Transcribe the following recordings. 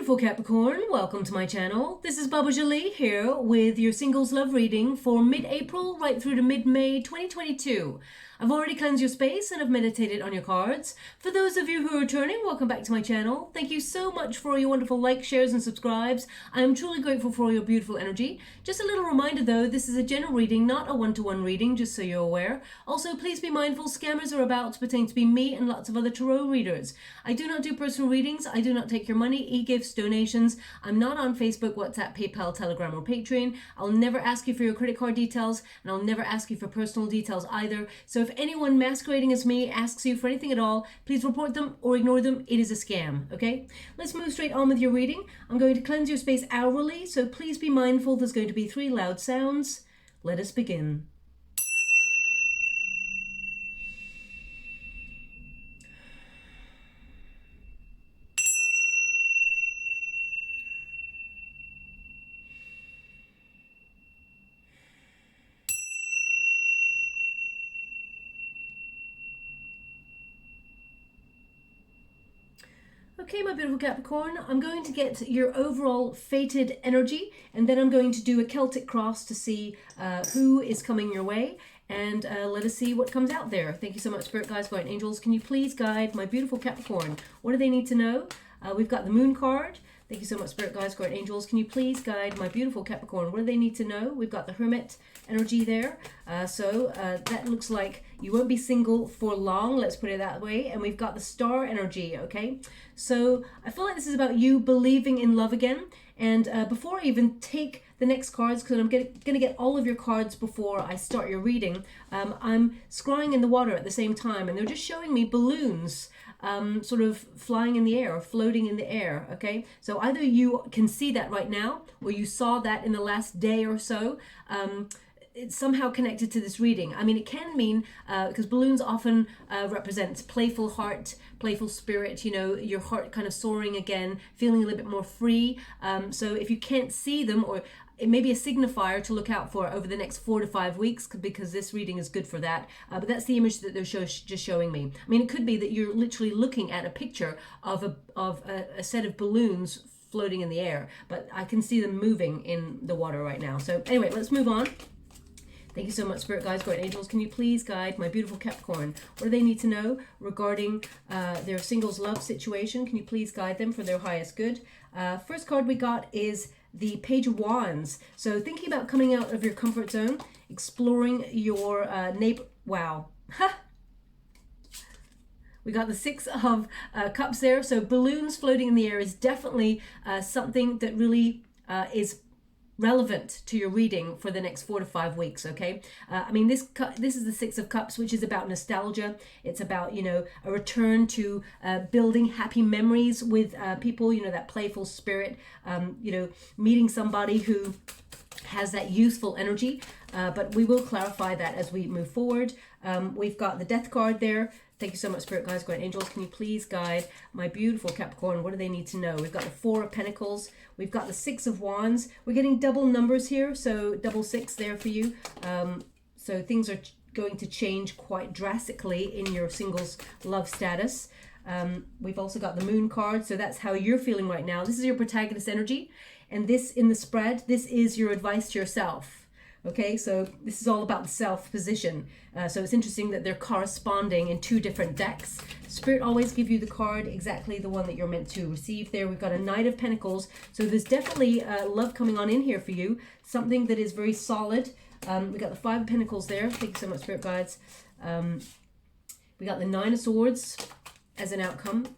beautiful Capricorn, welcome to my channel. This is Baba Jolie here with your singles love reading for mid-April right through to mid-May 2022. I've already cleansed your space and I've meditated on your cards. For those of you who are returning, welcome back to my channel. Thank you so much for your wonderful likes, shares and subscribes. I am truly grateful for all your beautiful energy. Just a little reminder though, this is a general reading, not a one-to-one reading, just so you're aware. Also, please be mindful, scammers are about to pretend to be me and lots of other tarot readers. I do not do personal readings. I do not take your money, e-gifts, donations. I'm not on Facebook, WhatsApp, PayPal, Telegram or Patreon. I'll never ask you for your credit card details and I'll never ask you for personal details either. So if anyone masquerading as me asks you for anything at all, please report them or ignore them. It is a scam, okay? Let's move straight on with your reading. I'm going to cleanse your space hourly, so please be mindful. There's going to be 3 loud sounds. Let us begin. Okay, my beautiful Capricorn, I'm going to get your overall fated energy and then I'm going to do a Celtic cross to see who is coming your way and let us see what comes out there. Thank you so much, Spirit Guides, Guardian Angels. Can you please guide my beautiful Capricorn? What do they need to know? We've got the Moon card. Thank you so much, Spirit Guides, Guardian Angels. Can you please guide my beautiful Capricorn? What do they need to know? We've got the Hermit energy there. That looks like you won't be single for long, let's put it that way. And we've got the Star energy, okay? So I feel like this is about you believing in love again. And before I even take the next cards, because I'm going to get all of your cards before I start your reading, I'm scrying in the water at the same time. And they're just showing me balloons sort of flying in the air or floating in the air, okay? So either you can see that right now or you saw that in the last day or so. It's somehow connected to this reading. I mean, it can mean, because balloons often represent playful heart, playful spirit, you know, your heart kind of soaring again, feeling a little bit more free. So if you can't see them, or it may be a signifier to look out for over the next 4 to 5 weeks, because this reading is good for that. But that's the image that they're just showing me. I mean, it could be that you're literally looking at a picture of a set of balloons floating in the air, but I can see them moving in the water right now. So anyway, let's move on. Thank you so much, Spirit Guides, Guardian Angels. Can you please guide my beautiful Capricorn? What do they need to know regarding their singles love situation? Can you please guide them for their highest good? First card we got is the Page of Wands. So thinking about coming out of your comfort zone, exploring your neighbor. Wow. We got the 6 of Cups there. So balloons floating in the air is definitely something that really is relevant to your reading for the next 4 to 5 weeks, okay? I mean, this is the 6 of Cups, which is about nostalgia. It's about, you know, a return to building happy memories with people, you know, that playful spirit, you know, meeting somebody who has that youthful energy, but we will clarify that as we move forward. We've got the Death card there. Thank you so much, Spirit Guides, Guardian Angels. Can you please guide my beautiful Capricorn? What do they need to know? We've got the 4 of Pentacles. We've got the 6 of Wands. We're getting double numbers here, so double 6 there for you. So things are going to change quite drastically in your singles love status. We've also got the Moon card, so that's how you're feeling right now. This is your protagonist energy, and this in the spread, this is your advice to yourself. Okay, so this is all about the self position. So it's interesting that they're corresponding in 2 different decks. Spirit always give you the card, exactly the one that you're meant to receive there. We've got a Knight of Pentacles. So there's definitely love coming on in here for you. Something that is very solid. We got the 5 of Pentacles there. Thank you so much, Spirit Guides. We got the 9 of Swords as an outcome.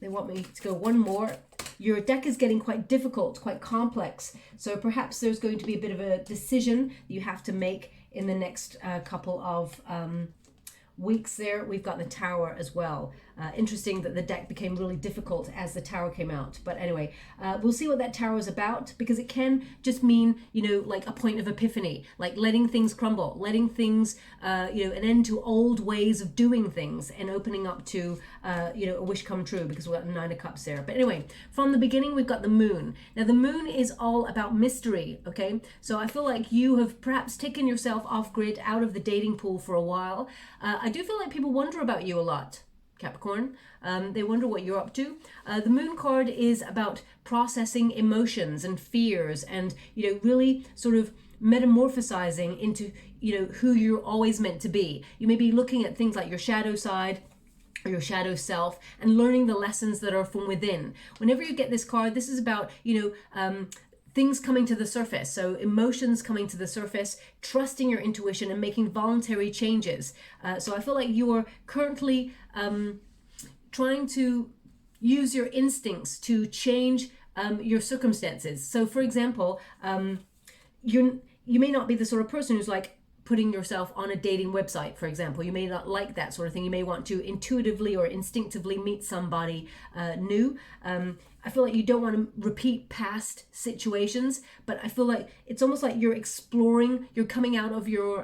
They want me to go one more. Your deck is getting quite difficult, quite complex. So perhaps there's going to be a bit of a decision you have to make in the next couple of weeks there. We've got the Tower as well. Interesting that the deck became really difficult as the Tower came out. But anyway, we'll see what that Tower is about, because it can just mean, you know, like a point of epiphany, like letting things crumble, letting things, you know, an end to old ways of doing things and opening up to, you know, a wish come true, because we've got 9 of Cups there. But anyway, from the beginning, we've got the Moon. Now, the Moon is all about mystery, okay? So I feel like you have perhaps taken yourself off grid, out of the dating pool for a while. I do feel like people wonder about you a lot. Capricorn. They wonder what you're up to. The Moon card is about processing emotions and fears and, you know, really sort of metamorphosizing into, you know, who you're always meant to be. You may be looking at things like your shadow side or your shadow self and learning the lessons that are from within. Whenever you get this card, this is about, you know, things coming to the surface. So emotions coming to the surface, trusting your intuition and making voluntary changes. So I feel like you are currently trying to use your instincts to change your circumstances. So for example, you may not be the sort of person who's like putting yourself on a dating website, for example. You may not like that sort of thing. You may want to intuitively or instinctively meet somebody new. I feel like you don't want to repeat past situations, but I feel like it's almost like you're exploring, you're coming out of your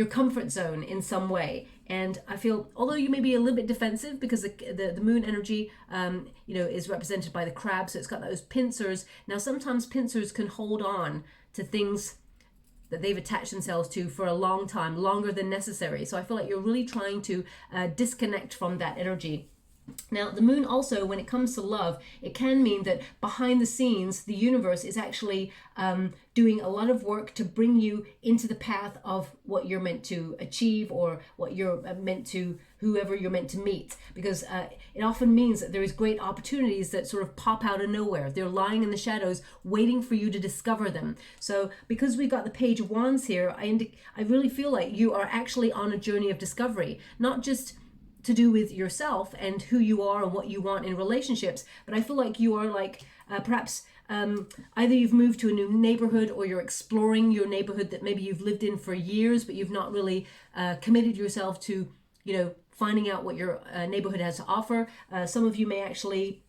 comfort zone in some way. And I feel, although you may be a little bit defensive because the moon energy, you know, is represented by the crab, so it's got those pincers. Now, sometimes pincers can hold on to things that they've attached themselves to for a long time, longer than necessary. So I feel like you're really trying to disconnect from that energy. Now, the moon also, when it comes to love, it can mean that behind the scenes, the universe is actually doing a lot of work to bring you into the path of what you're meant to achieve or what you're meant to, whoever you're meant to meet. Because it often means that there is great opportunities that sort of pop out of nowhere. They're lying in the shadows, waiting for you to discover them. So because we got the Page of Wands here, I really feel like you are actually on a journey of discovery, not just to do with yourself and who you are and what you want in relationships, but I feel like you are like perhaps either you've moved to a new neighborhood or you're exploring your neighborhood that maybe you've lived in for years, but you've not really committed yourself to, you know, finding out what your neighborhood has to offer. Some of you may actually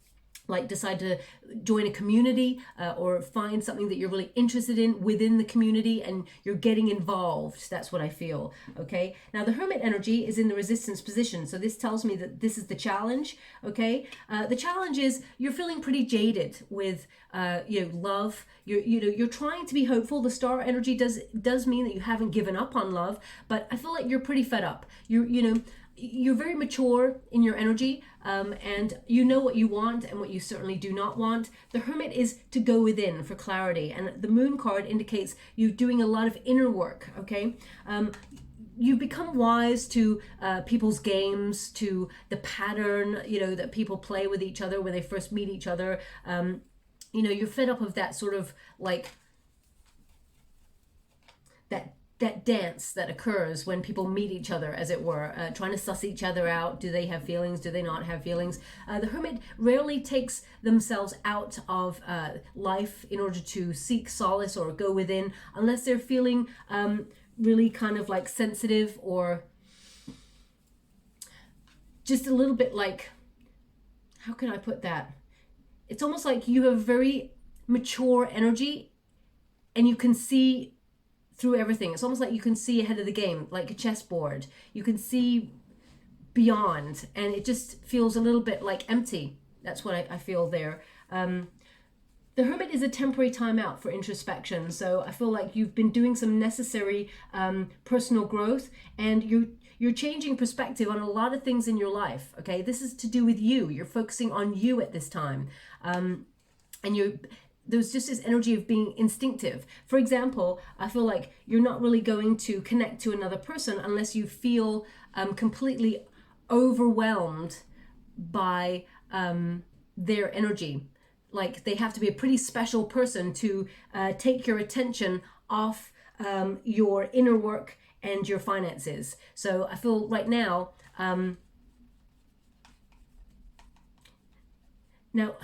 like decide to join a community or find something that you're really interested in within the community and you're getting involved. That's what I feel. Okay, now the Hermit energy is in the resistance position, so this tells me that this is the challenge. Okay, the challenge is you're feeling pretty jaded with you know, love. You're trying to be hopeful. The Star energy does mean that you haven't given up on love, but I feel like you're pretty fed up. You're very mature in your energy, and you know what you want and what you certainly do not want. The Hermit is to go within for clarity, and the Moon card indicates you doing a lot of inner work. Okay, you become wise to people's games, to the pattern, you know, that people play with each other when they first meet each other. You know, you're fed up of that sort of like that dance that occurs when people meet each other, as it were, trying to suss each other out. Do they have feelings? Do they not have feelings? The Hermit rarely takes themselves out of life in order to seek solace or go within, unless they're feeling really kind of like sensitive or just a little bit like, how can I put that? It's almost like you have very mature energy and you can see through everything. It's almost like you can see ahead of the game, like a chessboard. You can see beyond, and it just feels a little bit like empty. That's what I feel there. The Hermit is a temporary timeout for introspection. So I feel like you've been doing some necessary personal growth, and you're changing perspective on a lot of things in your life. Okay, this is to do with you. You're focusing on you at this time, and there's just this energy of being instinctive. For example, I feel like you're not really going to connect to another person unless you feel completely overwhelmed by their energy. Like they have to be a pretty special person to take your attention off your inner work and your finances. So I feel right now, now,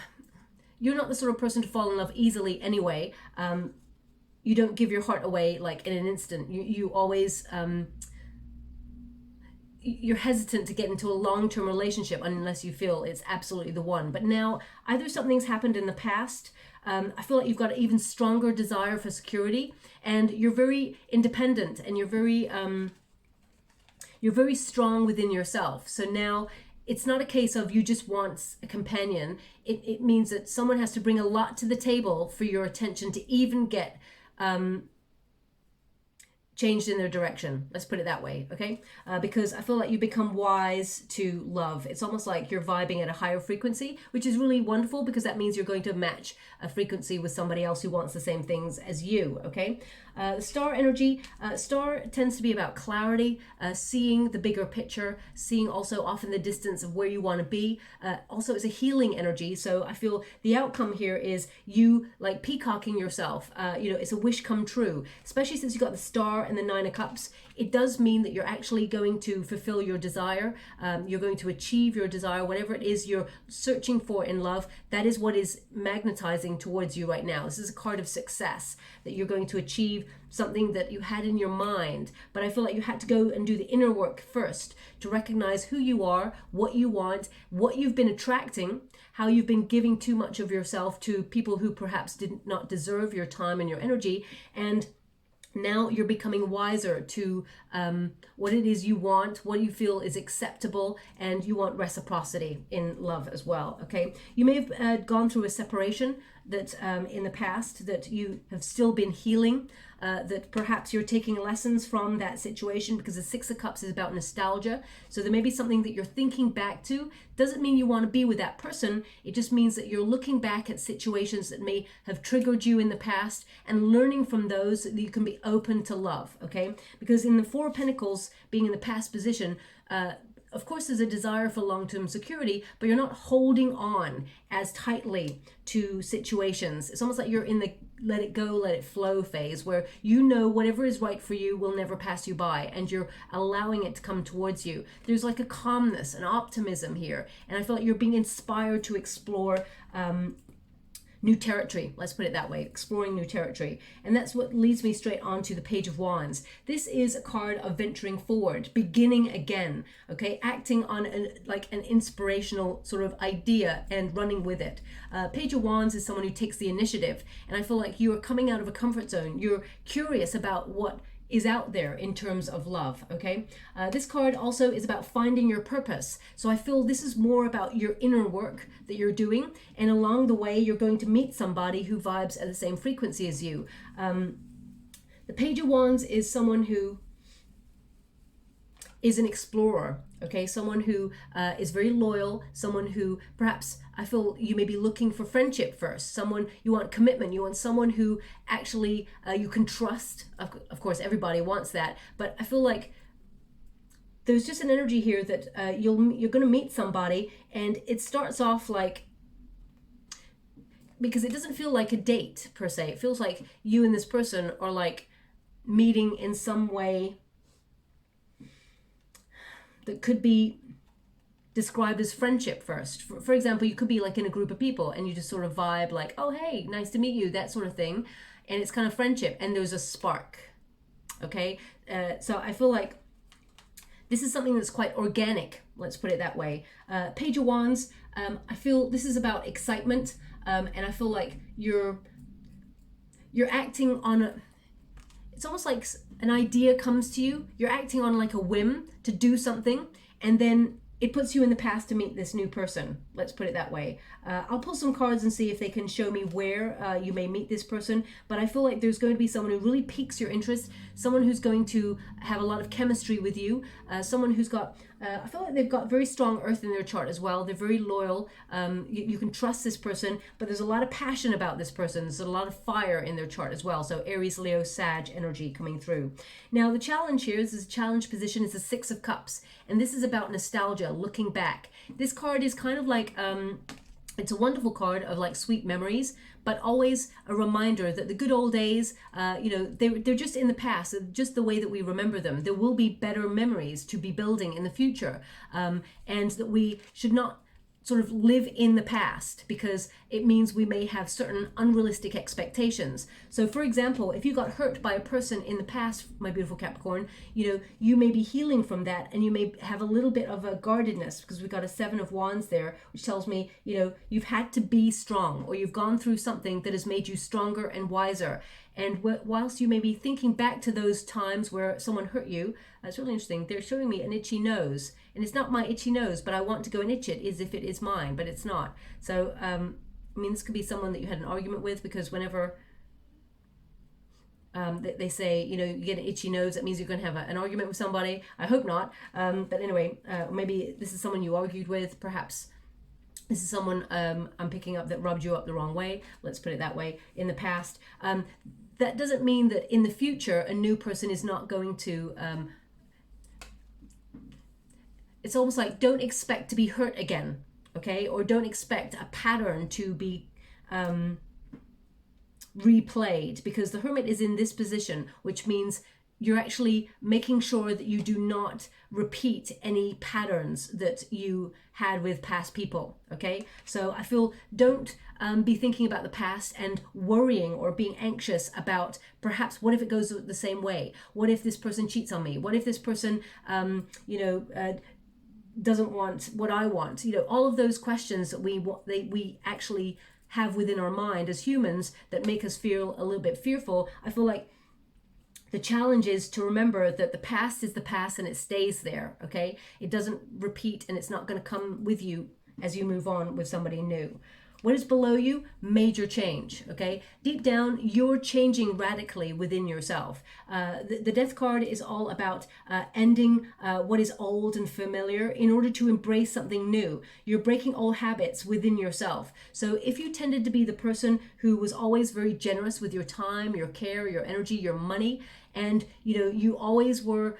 you're not the sort of person to fall in love easily anyway. You don't give your heart away like in an instant. You always, you're hesitant to get into a long-term relationship unless you feel it's absolutely the one. But now, either something's happened in the past, I feel like you've got an even stronger desire for security, and you're very independent, and you're very strong within yourself. So now, it's not a case of you just want a companion. It means that someone has to bring a lot to the table for your attention to even get changed in their direction. Let's put it that way, okay? Because I feel like you become wise to love. It's almost like you're vibing at a higher frequency, which is really wonderful because that means you're going to match a frequency with somebody else who wants the same things as you, okay? The star energy, star tends to be about clarity, seeing the bigger picture, seeing also often the distance of where you want to be. Also, it's a healing energy. So I feel the outcome here is you like peacocking yourself. You know, it's a wish come true, especially since you got the star and the 9 of Cups. It does mean that you're actually going to fulfill your desire. You're going to achieve your desire, whatever it is you're searching for in love. That is what is magnetizing towards you right now. This is a card of success, that you're going to achieve something that you had in your mind. But I feel like you had to go and do the inner work first to recognize who you are, what you want, what you've been attracting, how you've been giving too much of yourself to people who perhaps did not deserve your time and your energy. And now you're becoming wiser to what it is you want, what you feel is acceptable, and you want reciprocity in love as well, okay? You may have gone through a separation that in the past that you have still been healing, that perhaps you're taking lessons from that situation, because the 6 of Cups is about nostalgia. So there may be something that you're thinking back to. Doesn't mean you want to be with that person. It just means that you're looking back at situations that may have triggered you in the past and learning from those so that you can be open to love, okay? Because in the 4 of Pentacles being in the past position, of course, there's a desire for long-term security, but you're not holding on as tightly to situations. It's almost like you're in the let it go, let it flow phase, where you know whatever is right for you will never pass you by, and you're allowing it to come towards you. There's like a calmness, an optimism here, and I feel like you're being inspired to explore new territory. Let's put it that way, exploring new territory. And that's what leads me straight on to the Page of Wands. This is a card of venturing forward, beginning again, okay? Acting on like an inspirational sort of idea and running with it. Page of Wands is someone who takes the initiative. And I feel like you are coming out of a comfort zone. You're curious about what is out there in terms of love, okay? This card also is about finding your purpose. So I feel this is more about your inner work that you're doing, and along the way you're going to meet somebody who vibes at the same frequency as you. The Page of Wands is someone who is an explorer, okay? Someone who is very loyal, someone who perhaps I feel you may be looking for friendship first, someone you want commitment, you want someone who actually you can trust. Of course, everybody wants that, but I feel like there's just an energy here that you're going to meet somebody, and it starts off like, because it doesn't feel like a date per se. It feels like you and this person are like meeting in some way that could be described as friendship first. For example, you could be like in a group of people and you just sort of vibe like, oh, hey, nice to meet you, that sort of thing. And it's kind of friendship, and there's a spark, okay? So I feel like this is something that's quite organic, let's put it that way. Page of Wands, I feel this is about excitement, and I feel like you're acting on it's almost like an idea comes to you, you're acting on like a whim to do something, and then it puts you in the past to meet this new person. Let's put it that way. I'll pull some cards and see if they can show me where you may meet this person, but I feel like there's going to be someone who really piques your interest, someone who's going to have a lot of chemistry with you, someone who's got, I feel like they've got very strong earth in their chart as well. They're very loyal. You can trust this person, but there's a lot of passion about this person. There's a lot of fire in their chart as well. So Aries, Leo, Sag energy coming through. Now the challenge here, this is a challenge position, is the 6 of Cups. And this is about nostalgia, looking back. This card is kind of like, it's a wonderful card of like sweet memories, but always a reminder that the good old days, you know, they're just in the past, just the way that we remember them. There will be better memories to be building in the future, and that we should not sort of live in the past, because it means we may have certain unrealistic expectations. So for example, if you got hurt by a person in the past, my beautiful Capricorn, you know, you may be healing from that, and you may have a little bit of a guardedness, because we've got a 7 of Wands there, which tells me, you know, you've had to be strong, or you've gone through something that has made you stronger and wiser. And whilst you may be thinking back to those times where someone hurt you, it's really interesting. They're showing me an itchy nose, and it's not my itchy nose, but I want to go and itch it as if it is mine, but it's not. So, I mean, this could be someone that you had an argument with, because whenever they say, you know, you get an itchy nose, that means you're going to have an argument with somebody. I hope not. But anyway, maybe this is someone you argued with. Perhaps this is someone I'm picking up that rubbed you up the wrong way. Let's put it that way, in the past. That doesn't mean that in the future, a new person is not going to... it's almost like, don't expect to be hurt again, okay? Or don't expect a pattern to be... replayed, because the Hermit is in this position, which means you're actually making sure that you do not repeat any patterns that you had with past people, okay? So I feel, don't be thinking about the past and worrying or being anxious about, perhaps, what if it goes the same way? What if this person cheats on me? What if this person, you know, doesn't want what I want? You know, all of those questions that we actually have within our mind as humans that make us feel a little bit fearful. I feel like the challenge is to remember that the past is the past and it stays there, okay? It doesn't repeat, and it's not going to come with you as you move on with somebody new. What is below you? Major change, okay? Deep down, you're changing radically within yourself. The Death card is all about ending what is old and familiar in order to embrace something new. You're breaking old habits within yourself. So if you tended to be the person who was always very generous with your time, your care, your energy, your money, and, you know, you always were...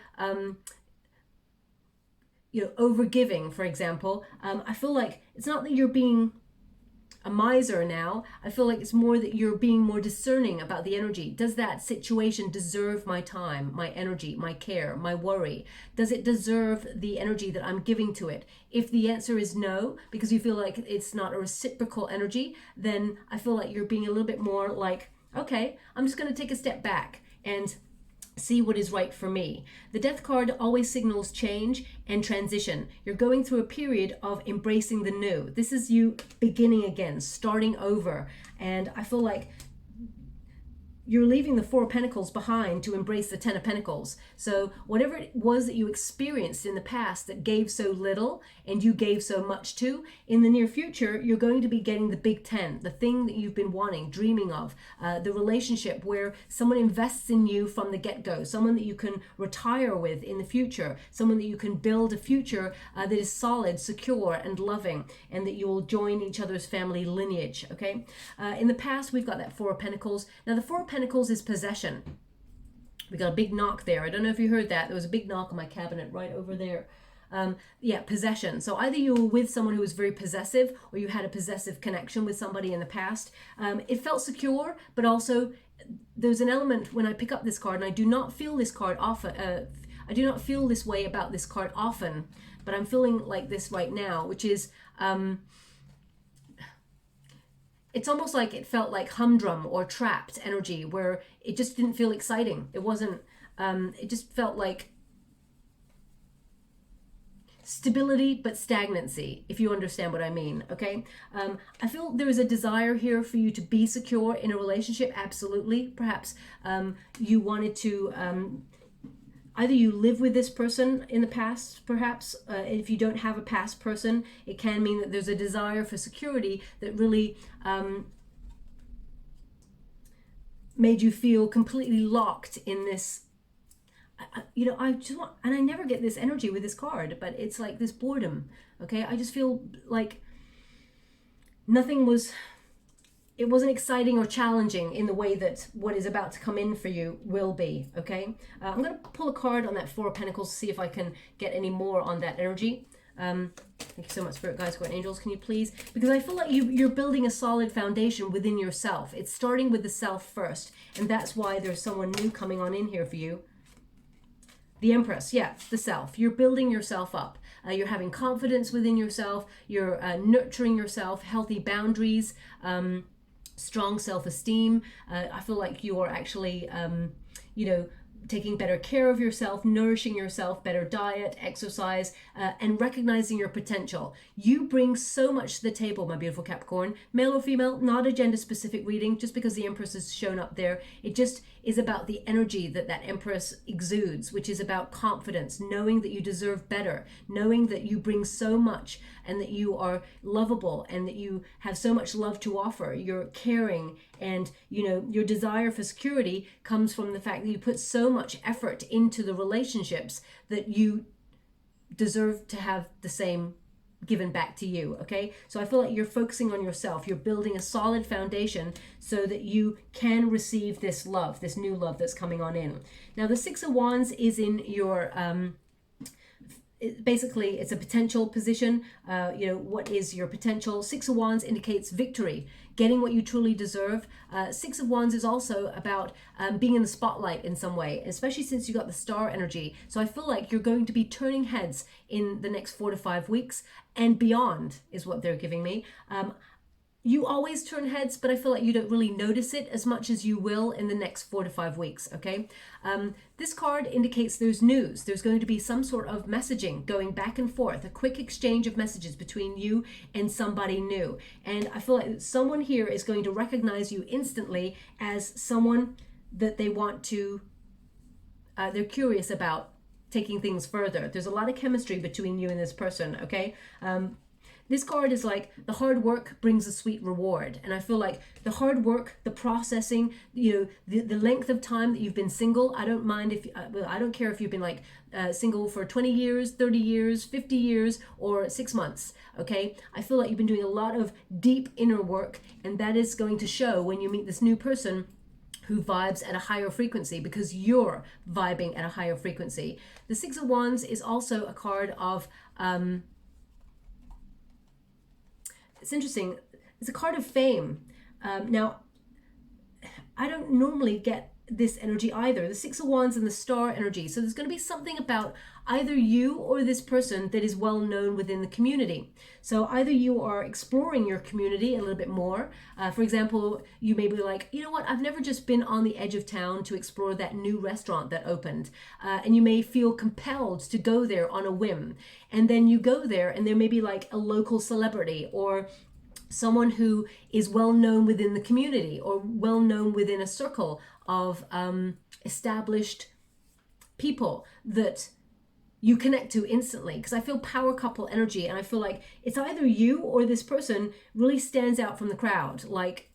you know, overgiving, for example, I feel like it's not that you're being a miser now. I feel like it's more that you're being more discerning about the energy. Does that situation deserve my time, my energy, my care, my worry? Does it deserve the energy that I'm giving to it? If the answer is no, because you feel like it's not a reciprocal energy, then I feel like you're being a little bit more like, okay, I'm just going to take a step back and see what is right for me. The Death card always signals change and transition. You're going through a period of embracing the new. This is you beginning again, starting over. And I feel like you're leaving the Four of Pentacles behind to embrace the Ten of Pentacles. So whatever it was that you experienced in the past that gave so little and you gave so much to, in the near future, you're going to be getting the big 10, the thing that you've been wanting, dreaming of, the relationship where someone invests in you from the get-go, someone that you can retire with in the future, someone that you can build a future that is solid, secure, and loving, and that you will join each other's family lineage, okay? In the past, we've got that Four of Pentacles. Now, the Four of Pentacles is possession. We got a big knock there. I don't know if you heard that. There was a big knock on my cabinet right over there. Yeah, possession. So either you were with someone who was very possessive, or you had a possessive connection with somebody in the past. It felt secure, but also there's an element when I pick up this card, and I do not feel this card often. I do not feel this way about this card often, but I'm feeling like this right now, which is it's almost like it felt like humdrum or trapped energy, where it just didn't feel exciting. It wasn't, it just felt like stability, but stagnancy, if you understand what I mean, okay? I feel there is a desire here for you to be secure in a relationship, absolutely. Perhaps you wanted to, either you live with this person in the past, perhaps. If you don't have a past person, it can mean that there's a desire for security that really made you feel completely locked in this. You know, I just want, and I never get this energy with this card, but it's like this boredom, okay? I just feel like nothing was... It wasn't exciting or challenging in the way that what is about to come in for you will be, okay? I'm going to pull a card on that Four of Pentacles to see if I can get any more on that energy. Thank you so much, Spirit Guides, Guardian Angels. Can you please? Because I feel like you're building a solid foundation within yourself. It's starting with the self first, and that's why there's someone new coming on in here for you. The Empress, yeah, the self. You're building yourself up. You're having confidence within yourself. You're nurturing yourself, healthy boundaries, strong self-esteem. I feel like you are actually, you know, taking better care of yourself, nourishing yourself, better diet, exercise, and recognizing your potential. You bring so much to the table, my beautiful Capricorn. Male or female, not a gender-specific reading. Just because the Empress is shown up there, it just is about the energy that that Empress exudes, which is about confidence, knowing that you deserve better, knowing that you bring so much and that you are lovable and that you have so much love to offer. You're caring And, you know, your desire for security comes from the fact that you put so much effort into the relationships that you deserve to have the same given back to you. Okay, so I feel like you're focusing on yourself. You're building a solid foundation so that you can receive this love, this new love that's coming on in. Now the Six of Wands is in your basically it's a potential position. You know, what is your potential? Six of Wands indicates victory, getting what you truly deserve. Six of Wands is also about being in the spotlight in some way, especially since you got the star energy. So I feel like you're going to be turning heads in the next 4 to 5 weeks and beyond is what they're giving me. You always turn heads, but I feel like you don't really notice it as much as you will in the next 4 to 5 weeks, okay? This card indicates there's news. There's going to be some sort of messaging going back and forth, a quick exchange of messages between you and somebody new. And I feel like someone here is going to recognize you instantly as someone that they want to, they're curious about taking things further. There's a lot of chemistry between you and this person, okay? This card is like the hard work brings a sweet reward. And I feel like the hard work, the processing, you know, the length of time that you've been single, I don't mind if, I don't care if you've been like single for 20 years, 30 years, 50 years, or 6 months, okay? I feel like you've been doing a lot of deep inner work, and that is going to show when you meet this new person who vibes at a higher frequency because you're vibing at a higher frequency. The Six of Wands is also a card of, it's interesting. It's a card of fame. Now, I don't normally get this energy either. The Six of Wands and the star energy. So there's going to be something about either you or this person that is well known within the community. So either you are exploring your community a little bit more. For example, you may be like, you know what, I've never just been on the edge of town to explore that new restaurant that opened. And you may feel compelled to go there on a whim. And then you go there and there may be like a local celebrity or someone who is well known within the community or well known within a circle of established people that you connect to instantly. Because I feel power couple energy, and I feel like it's either you or this person really stands out from the crowd. Like,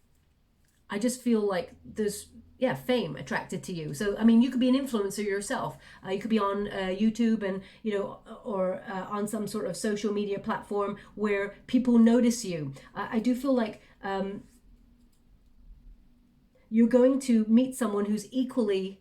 I just feel like there's, yeah, fame attracted to you. So, I mean, you could be an influencer yourself. You could be on YouTube and, you know, or on some sort of social media platform where people notice you. I do feel like you're going to meet someone who's equally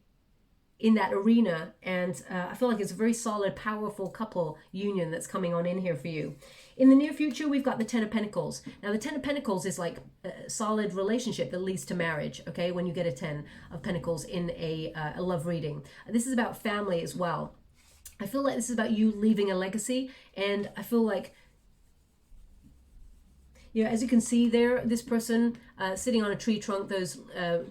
in that arena, and I feel like it's a very solid, powerful couple union that's coming on in here for you. In the near future, we've got the Ten of Pentacles. Now, the Ten of Pentacles is like a solid relationship that leads to marriage, okay, when you get a Ten of Pentacles in a love reading. This is about family as well. I feel like this is about you leaving a legacy, and I feel like, you know, as you can see there, this person sitting on a tree trunk, those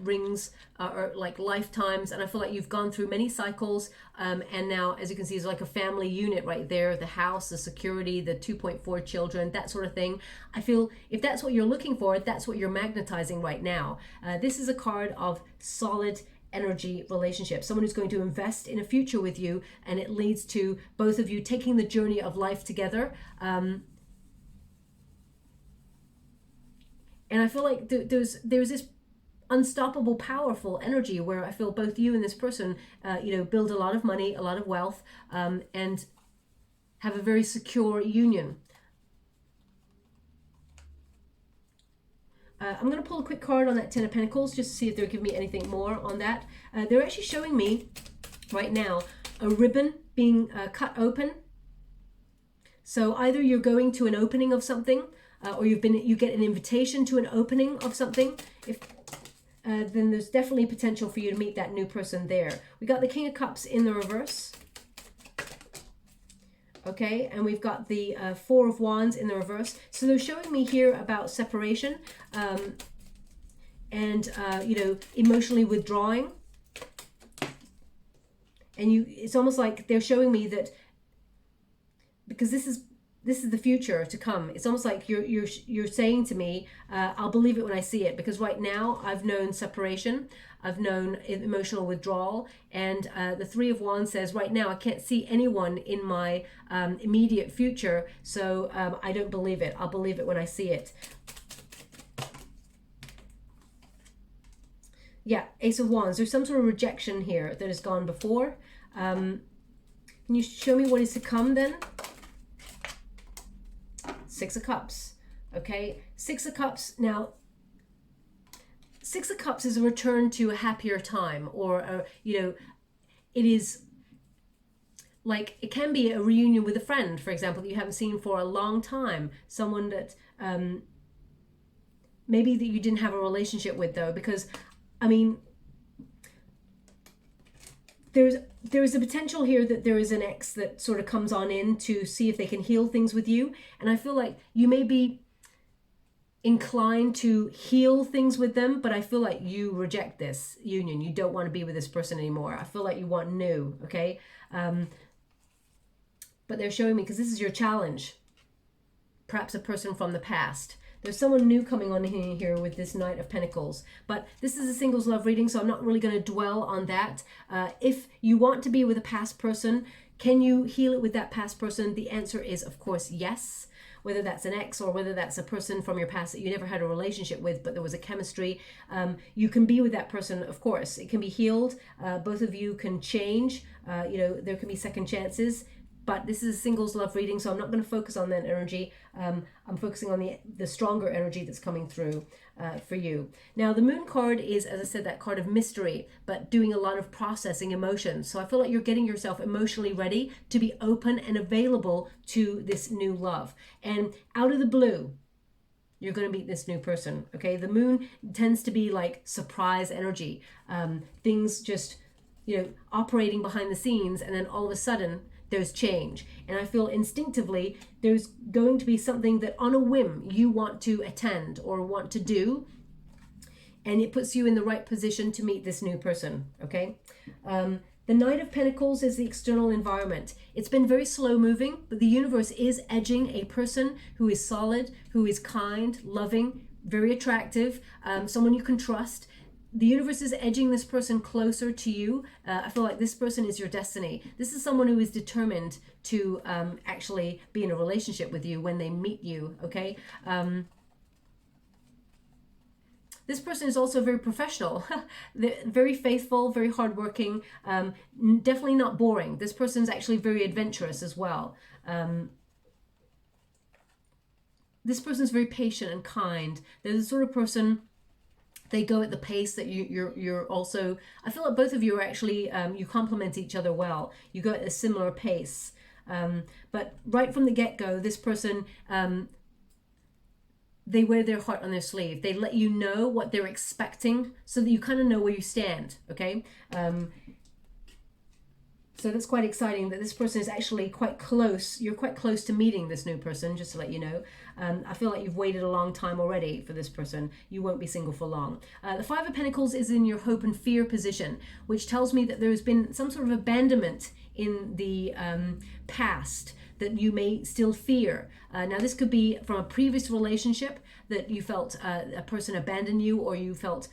rings are like lifetimes. And I feel like you've gone through many cycles. And now, as you can see, it's like a family unit right there. The house, the security, the 2.4 children, that sort of thing. I feel if that's what you're looking for, that's what you're magnetizing right now. This is a card of solid energy relationship, someone who's going to invest in a future with you. And it leads to both of you taking the journey of life together. And I feel like there's this unstoppable, powerful energy where I feel both you and this person, you know, build a lot of money, a lot of wealth, and have a very secure union. I'm going to pull a quick card on that Ten of Pentacles just to see if they'll give me anything more on that. They're actually showing me right now a ribbon being cut open. So either you're going to an opening of something, or you get an invitation to an opening of something. If then there's definitely potential for you to meet that new person there. We got the King of Cups in the reverse. Okay, and we've got the Four of Wands in the reverse. So they're showing me here about separation and you know, emotionally withdrawing. And it's almost like they're showing me that because this is the future to come. It's almost like you're saying to me, I'll believe it when I see it, because right now I've known separation, I've known emotional withdrawal, and the Three of Wands says right now I can't see anyone in my immediate future, so I don't believe it. I'll believe it when I see it. Yeah, Ace of Wands. There's some sort of rejection here that has gone before. Can you show me what is to come then? Six of Cups. Okay, Six of Cups. Now, Six of Cups is a return to a happier time, or you know, it is like, it can be a reunion with a friend, for example, that you haven't seen for a long time. Someone that maybe that you didn't have a relationship with, though, because I mean, there's a potential here that there is an ex that sort of comes on in to see if they can heal things with you, and I feel like you may be inclined to heal things with them, but I feel like you reject this union. You don't want to be with this person anymore. I feel like you want new, okay? But they're showing me, because this is your challenge, perhaps a person from the past. There's someone new coming on in here with this Knight of Pentacles. But this is a singles love reading, so I'm not really going to dwell on that. If you want to be with a past person, can you heal it with that past person? The answer is, of course, yes. Whether that's an ex or whether that's a person from your past that you never had a relationship with, but there was a chemistry, you can be with that person, of course. It can be healed. Both of you can change. You know, there can be second chances. But this is a singles love reading, so I'm not going to focus on that energy. I'm focusing on the stronger energy that's coming through for you. Now, the Moon card is, as I said, that card of mystery, but doing a lot of processing emotions. So I feel like you're getting yourself emotionally ready to be open and available to this new love. And out of the blue, you're going to meet this new person, okay? The Moon tends to be like surprise energy. Things just, you know, operating behind the scenes, and then all of a sudden, there's change. And I feel instinctively there's going to be something that on a whim you want to attend or want to do, and it puts you in the right position to meet this new person, okay? The Knight of Pentacles is the external environment. It's been very slow moving, but the universe is edging a person who is solid, who is kind, loving, very attractive, someone you can trust. The universe is edging this person closer to you. I feel like this person is your destiny. This is someone who is determined to actually be in a relationship with you when they meet you, okay? This person is also very professional, very faithful, very hardworking, definitely not boring. This person is actually very adventurous as well. This person is very patient and kind. They're the sort of person, they go at the pace that you're also, I feel like both of you are actually, you complement each other well. You go at a similar pace. But right from the get-go, this person, they wear their heart on their sleeve. They let you know what they're expecting so that you kind of know where you stand, okay? So that's quite exciting that this person is actually quite close. You're quite close to meeting this new person, just to let you know. I feel like you've waited a long time already for this person. You won't be single for long. The Five of Pentacles is in your hope and fear position, which tells me that there's been some sort of abandonment in the past that you may still fear. Now, this could be from a previous relationship that you felt a person abandoned you, or you felt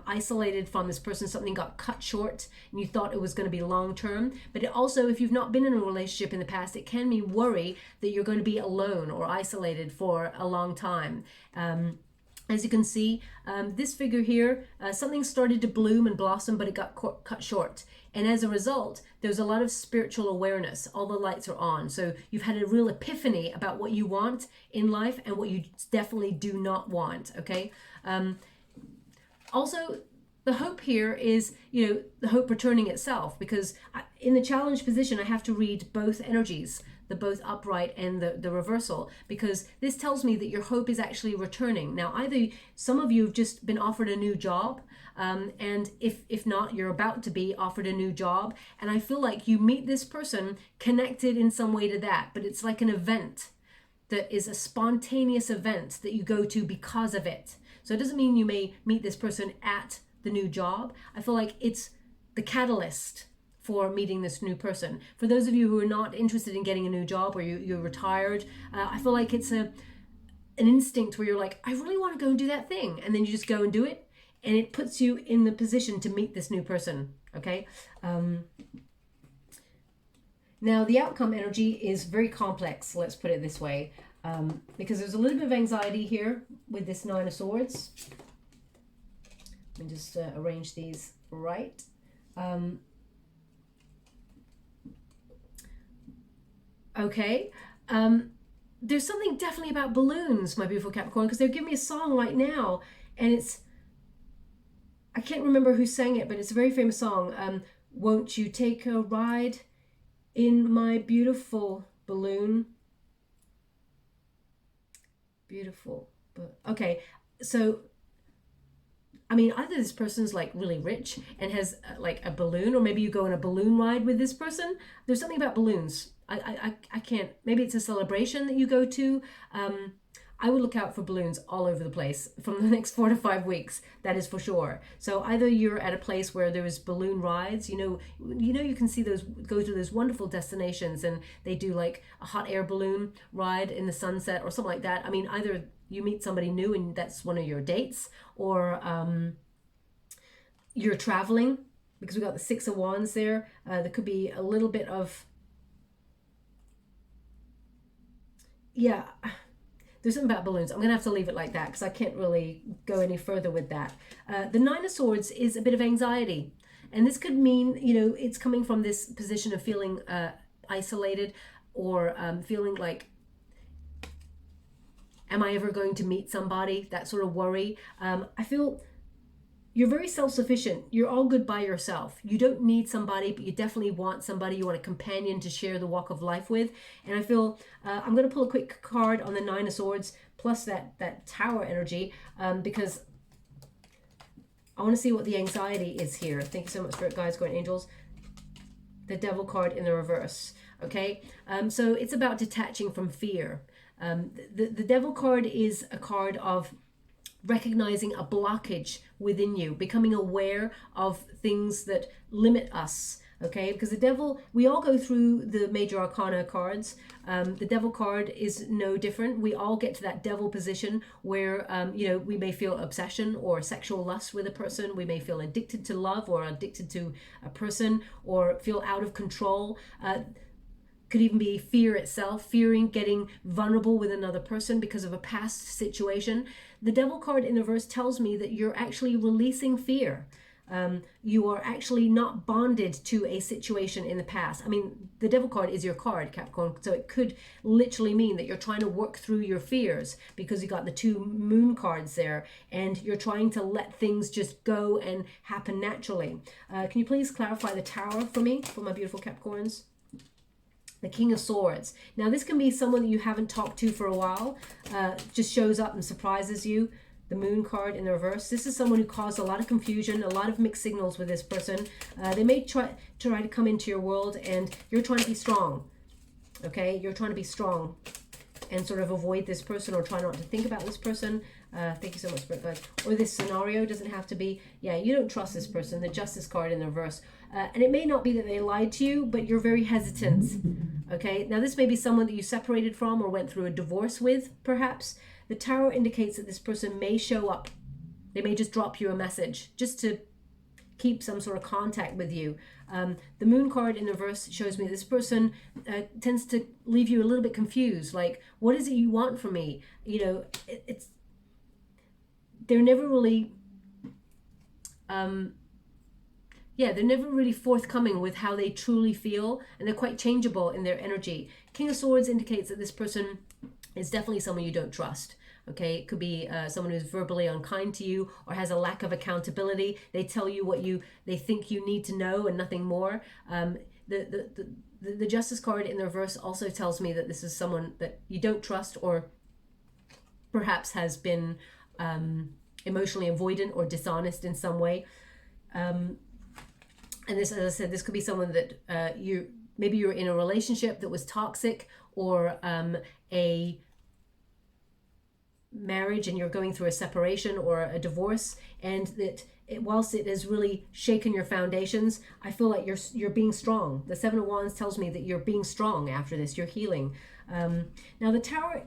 isolated from this person. Something got cut short and you thought it was going to be long term. But it also, if you've not been in a relationship in the past, it can mean worry that you're going to be alone or isolated for a long time. As you can see, this figure here, something started to bloom and blossom, but it got cut short. And as a result, there's a lot of spiritual awareness. All the lights are on. So you've had a real epiphany about what you want in life and what you definitely do not want, okay? Also, the hope here is, you know, the hope returning itself, because in the challenge position, I have to read both energies, the both upright and the reversal, because this tells me that your hope is actually returning. Now, either some of you have just been offered a new job, and if not, you're about to be offered a new job, and I feel like you meet this person connected in some way to that, but it's like an event that is a spontaneous event that you go to because of it. So it doesn't mean you may meet this person at the new job. I feel like it's the catalyst for meeting this new person. For those of you who are not interested in getting a new job, or you're retired, I feel like it's an instinct where you're like, I really want to go and do that thing. And then you just go and do it. And it puts you in the position to meet this new person, okay? Now, the outcome energy is very complex, let's put it this way, because there's a little bit of anxiety here with this Nine of Swords. Let me just arrange these right. Okay. There's something definitely about balloons, my beautiful Capricorn, because they're giving me a song right now, and it's, I can't remember who sang it, but it's a very famous song. Won't you take a ride in my beautiful balloon? Beautiful. But okay, so I mean, either this person's like really rich and has like a balloon, or maybe you go on a balloon ride with this person. There's something about balloons. I can't, maybe it's a celebration that you go to. I would look out for balloons all over the place from the next 4 to 5 weeks. That is for sure. So either you're at a place where there's balloon rides, you can see those, go to those wonderful destinations, and they do like a hot air balloon ride in the sunset or something like that. I mean, either you meet somebody new and that's one of your dates, or you're traveling, because we got the 6 of Wands there. There could be a little bit of, yeah, there's something about balloons. I'm gonna have to leave it like that because I can't really go any further with that. The 9 of Swords is a bit of anxiety, and this could mean, it's coming from this position of feeling isolated, or feeling like, am I ever going to meet somebody? That sort of worry. I feel you're very self-sufficient. You're all good by yourself. You don't need somebody, but you definitely want somebody. You want a companion to share the walk of life with. And I feel, I'm going to pull a quick card on the 9 of Swords, plus that Tower energy, because I want to see what the anxiety is here. Thank you so much, Spirit Guides, Guardian Angels. The Devil card in the reverse. Okay, so it's about detaching from fear. The Devil card is a card of recognizing a blockage within you, becoming aware of things that limit us. Okay, because the Devil, we all go through the major arcana cards. The Devil card is no different. We all get to that Devil position where we may feel obsession or sexual lust with a person. We may feel addicted to love, or addicted to a person, or feel out of control. Could even be fear itself, fearing getting vulnerable with another person because of a past situation. The Devil card in the reverse tells me that you're actually releasing fear. You are actually not bonded to a situation in the past. I mean, the Devil card is your card, Capricorn, so it could literally mean that you're trying to work through your fears, because you got the 2 moon cards there, and you're trying to let things just go and happen naturally. Can you please clarify the Tower for me, for my beautiful Capricorns? The King of Swords. Now, this can be someone that you haven't talked to for a while, just shows up and surprises you. The Moon card in the reverse. This is someone who caused a lot of confusion, a lot of mixed signals with this person. They may try to come into your world, and you're trying to be strong. Okay, you're trying to be strong and sort of avoid this person, or try not to think about this person. Thank you so much, Spirit Guides. Or this scenario doesn't have to be, you don't trust this person. The Justice card in the reverse. And it may not be that they lied to you, but you're very hesitant. Okay, now this may be someone that you separated from or went through a divorce with, perhaps. The Tower indicates that this person may show up. They may just drop you a message just to keep some sort of contact with you. The Moon card in the reverse shows me this person tends to leave you a little bit confused. Like, what is it you want from me? They're never really, they're never really forthcoming with how they truly feel, and they're quite changeable in their energy. King of Swords indicates that this person is definitely someone you don't trust. Okay, it could be someone who's verbally unkind to you, or has a lack of accountability. They tell you what they think you need to know and nothing more. The Justice card in the reverse also tells me that this is someone that you don't trust, or perhaps has been emotionally avoidant or dishonest in some way. And this, as I said, this could be someone that maybe you're in a relationship that was toxic, or a marriage, and you're going through a separation or a divorce, and that whilst it has really shaken your foundations, I feel like you're being strong. The 7 of Wands tells me that you're being strong after this. You're healing. Now, the Tower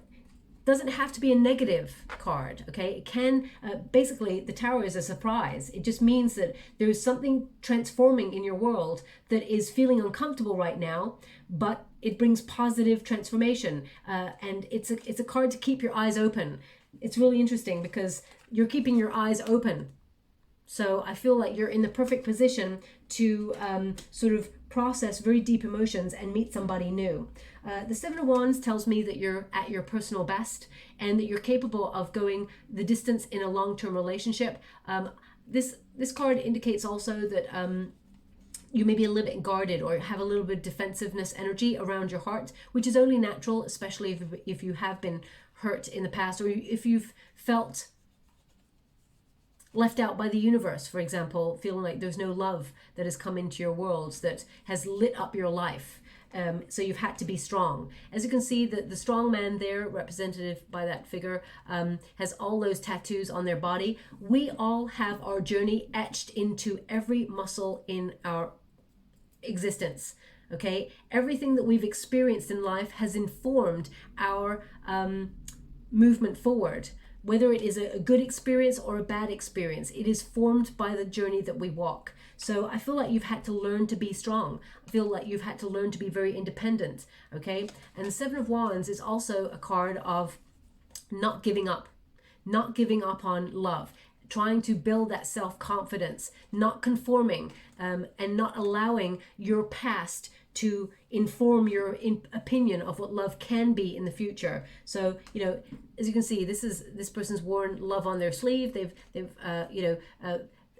doesn't have to be a negative card. Okay, it can basically, the Tower is a surprise. It just means that there's something transforming in your world that is feeling uncomfortable right now, but it brings positive transformation, and it's a card to keep your eyes open. It's really interesting because you're keeping your eyes open. So I feel like you're in the perfect position to sort of process very deep emotions and meet somebody new. The Seven of Wands tells me that you're at your personal best and that you're capable of going the distance in a long-term relationship. This card indicates also that you may be a little bit guarded or have a little bit of defensiveness energy around your heart, which is only natural, especially if you have been hurt in the past, or if you've felt left out by the universe, for example, feeling like there's no love that has come into your world that has lit up your life. So you've had to be strong. As you can see, the strong man there, represented by that figure, has all those tattoos on their body. We all have our journey etched into every muscle in our existence. Okay, everything that we've experienced in life has informed our movement forward. Whether it is a good experience or a bad experience, it is formed by the journey that we walk. So I feel like you've had to learn to be strong. I feel like you've had to learn to be very independent, okay? And the Seven of Wands is also a card of not giving up on love, trying to build that self-confidence, not conforming, and not allowing your past to inform your opinion of what love can be in the future. So, you know, as you can see, this person's worn love on their sleeve. They've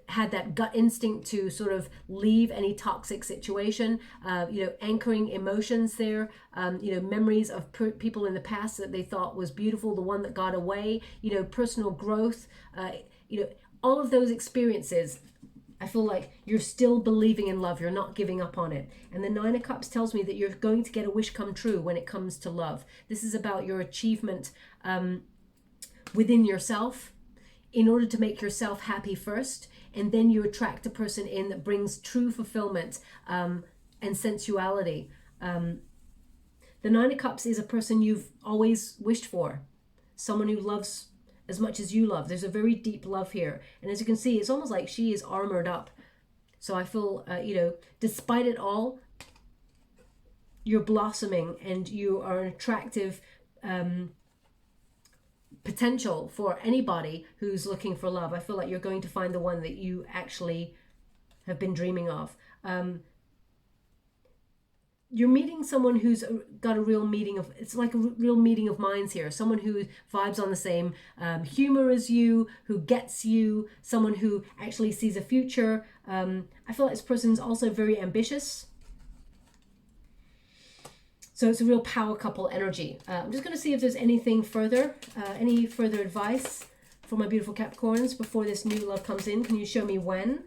had that gut instinct to sort of leave any toxic situation, anchoring emotions there, memories of people in the past that they thought was beautiful, the one that got away, personal growth, all of those experiences. I feel like you're still believing in love. You're not giving up on it. And the Nine of Cups tells me that you're going to get a wish come true when it comes to love. This is about your achievement within yourself in order to make yourself happy first. And then you attract a person in that brings true fulfillment and sensuality. The Nine of Cups is a person you've always wished for. Someone who loves as much as you love. There's a very deep love here. And as you can see, it's almost like she is armored up. So I feel, despite it all, you're blossoming and you are an attractive potential for anybody who's looking for love. I feel like you're going to find the one that you actually have been dreaming of. You're meeting someone who's got a real meeting of, it's like a real meeting of minds here. Someone who vibes on the same humor as you, who gets you, someone who actually sees a future. I feel like this person's also very ambitious. So it's a real power couple energy. I'm just going to see if there's anything further, any further advice for my beautiful Capricorns before this new love comes in. Can you show me when?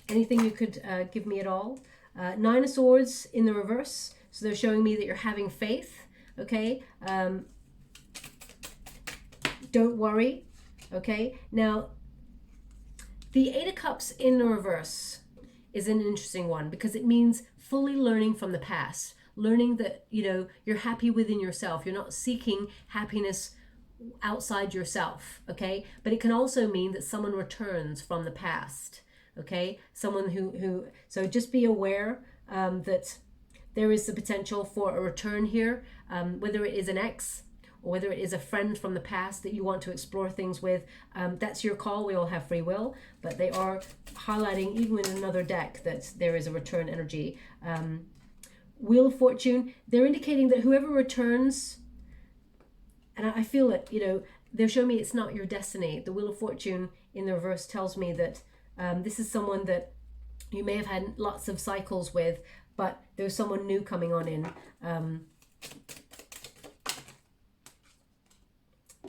Anything you could give me at all? Nine of Swords in the reverse. So they're showing me that you're having faith. Okay. Don't worry. Okay. Now, the Eight of Cups in the reverse is an interesting one because it means fully learning from the past. Learning that, you're happy within yourself. You're not seeking happiness outside yourself. Okay. But it can also mean that someone returns from the past. Okay, someone who so just be aware that there is the potential for a return here, whether it is an ex or whether it is a friend from the past that you want to explore things with. That's your call. We all have free will, but they are highlighting, even in another deck, that there is a return energy. Wheel of Fortune, they're indicating that whoever returns, and I feel it, they're showing me it's not your destiny. The Wheel of Fortune in the reverse tells me that this is someone that you may have had lots of cycles with, but there's someone new coming on in.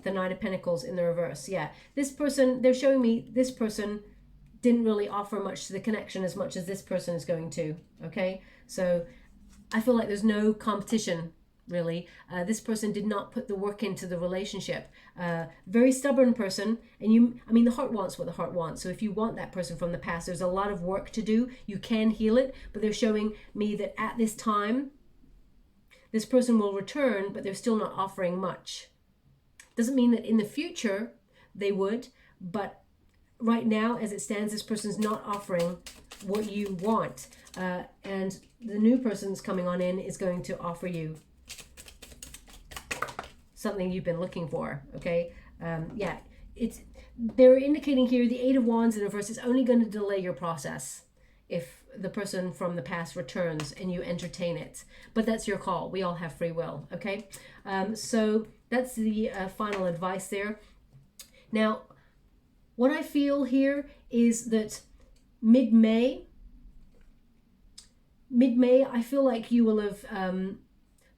The Nine of Pentacles in the reverse. Yeah, this person, they're showing me this person didn't really offer much to the connection as much as this person is going to. Okay, so I feel like there's no competition really. This person did not put the work into the relationship. Very stubborn person, and the heart wants what the heart wants. So if you want that person from the past, there's a lot of work to do. You can heal it, but they're showing me that at this time, this person will return, but they're still not offering much. Doesn't mean that in the future they would, but right now, as it stands, this person's not offering what you want. And the new person's coming on in is going to offer you something you've been looking for. Okay. Yeah, it's they're indicating here the Eight of Wands in reverse is only going to delay your process if the person from the past returns and you entertain it. But that's your call. We all have free will, okay? So that's the final advice there. Now, what I feel here is that mid-May, I feel like you will have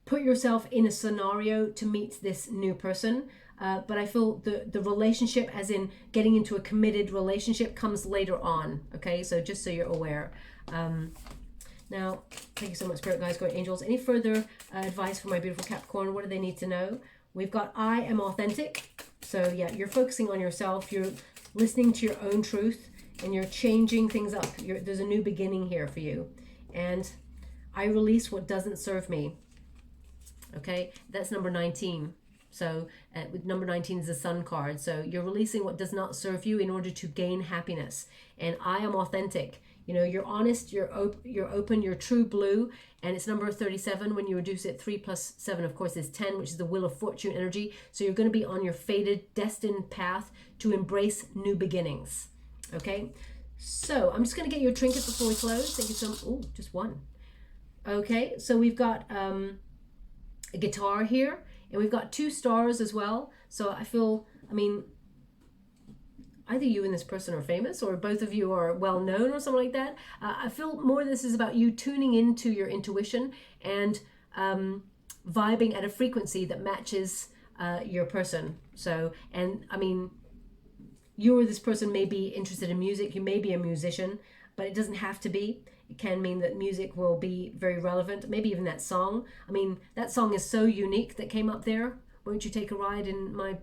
put yourself in a scenario to meet this new person. But I feel the relationship, as in getting into a committed relationship, comes later on. Okay, so just so you're aware. Now, thank you so much, Spirit Guides, Guardian Angels. Any further advice for my beautiful Capricorn? What do they need to know? We've got I am authentic. So yeah, you're focusing on yourself. You're listening to your own truth, and you're changing things up. There's a new beginning here for you. And I release what doesn't serve me. Okay, that's number 19. So with number 19 is the Sun card. So you're releasing what does not serve you in order to gain happiness. And I am authentic. You know, you're honest, you're open, you're true blue. And it's number 37. When you reduce it, 3 plus 7, of course, is 10, which is the Wheel of Fortune energy. So you're going to be on your fated, destined path to embrace new beginnings. Okay, so I'm just going to get you a trinket before we close. Thank you so much. Oh, just one. Okay, so we've got a guitar here. And we've got 2 stars as well. So I feel, I mean, either you and this person are famous, or both of you are well known or something like that. I feel more this is about you tuning into your intuition and vibing at a frequency that matches your person. So, and I mean, you or this person may be interested in music. You may be a musician, but it doesn't have to be. It can mean that music will be very relevant. Maybe even that song. I mean, that song is so unique that came up there. Won't you take a ride in my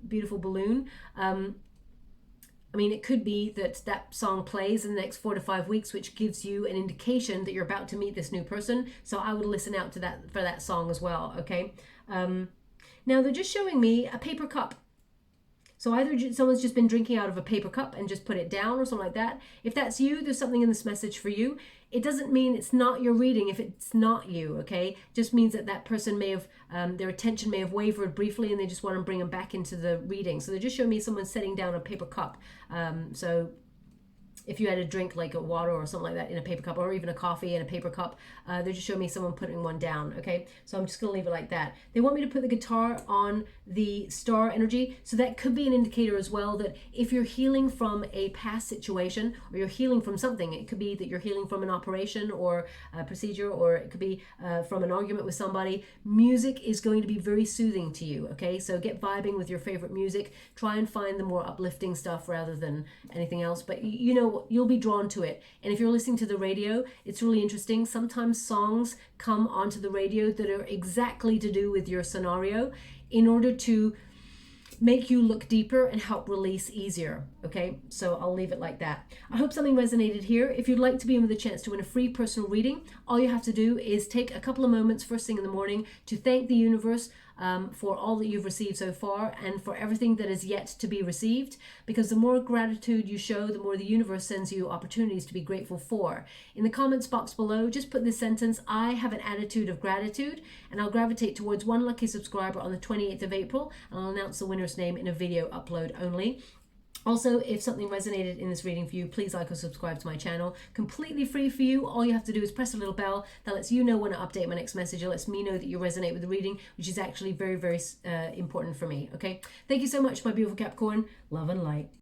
beautiful balloon? I mean, it could be that that song plays in the next 4 to 5 weeks, which gives you an indication that you're about to meet this new person. So I would listen out to that for that song as well. Okay. Now they're just showing me a paper cup. So either someone's just been drinking out of a paper cup and just put it down or something like that. If that's you, there's something in this message for you. It doesn't mean it's not your reading if it's not you, okay? It just means that that person may have, their attention may have wavered briefly and they just want to bring them back into the reading. So they're just showing me someone setting down a paper cup. So if you had a drink like a water or something like that in a paper cup, or even a coffee in a paper cup, they just show me someone putting one down, okay? So I'm just gonna leave it like that. They want me to put the guitar on the star energy, so that could be an indicator as well that if you're healing from a past situation, or you're healing from something, it could be that you're healing from an operation or a procedure, or it could be from an argument with somebody. Music is going to be very soothing to you, okay? So get vibing with your favorite music. Try and find the more uplifting stuff rather than anything else, but you know, you'll be drawn to it. And if you're listening to the radio, it's really interesting. Sometimes songs come onto the radio that are exactly to do with your scenario in order to make you look deeper and help release easier. Okay, so I'll leave it like that. I hope something resonated here. If you'd like to be in with a chance to win a free personal reading, all you have to do is take a couple of moments first thing in the morning to thank the universe for all that you've received so far and for everything that is yet to be received, because the more gratitude you show, the more the universe sends you opportunities to be grateful for. In the comments box below, just put this sentence: I have an attitude of gratitude, and I'll gravitate towards one lucky subscriber on the 28th of April, and I'll announce the winner's name in a video upload only. Also, if something resonated in this reading for you, please like or subscribe to my channel. Completely free for you. All you have to do is press a little bell that lets you know when I update my next message. It lets me know that you resonate with the reading, which is actually very, very important for me. Okay. Thank you so much, my beautiful Capricorn. Love and light.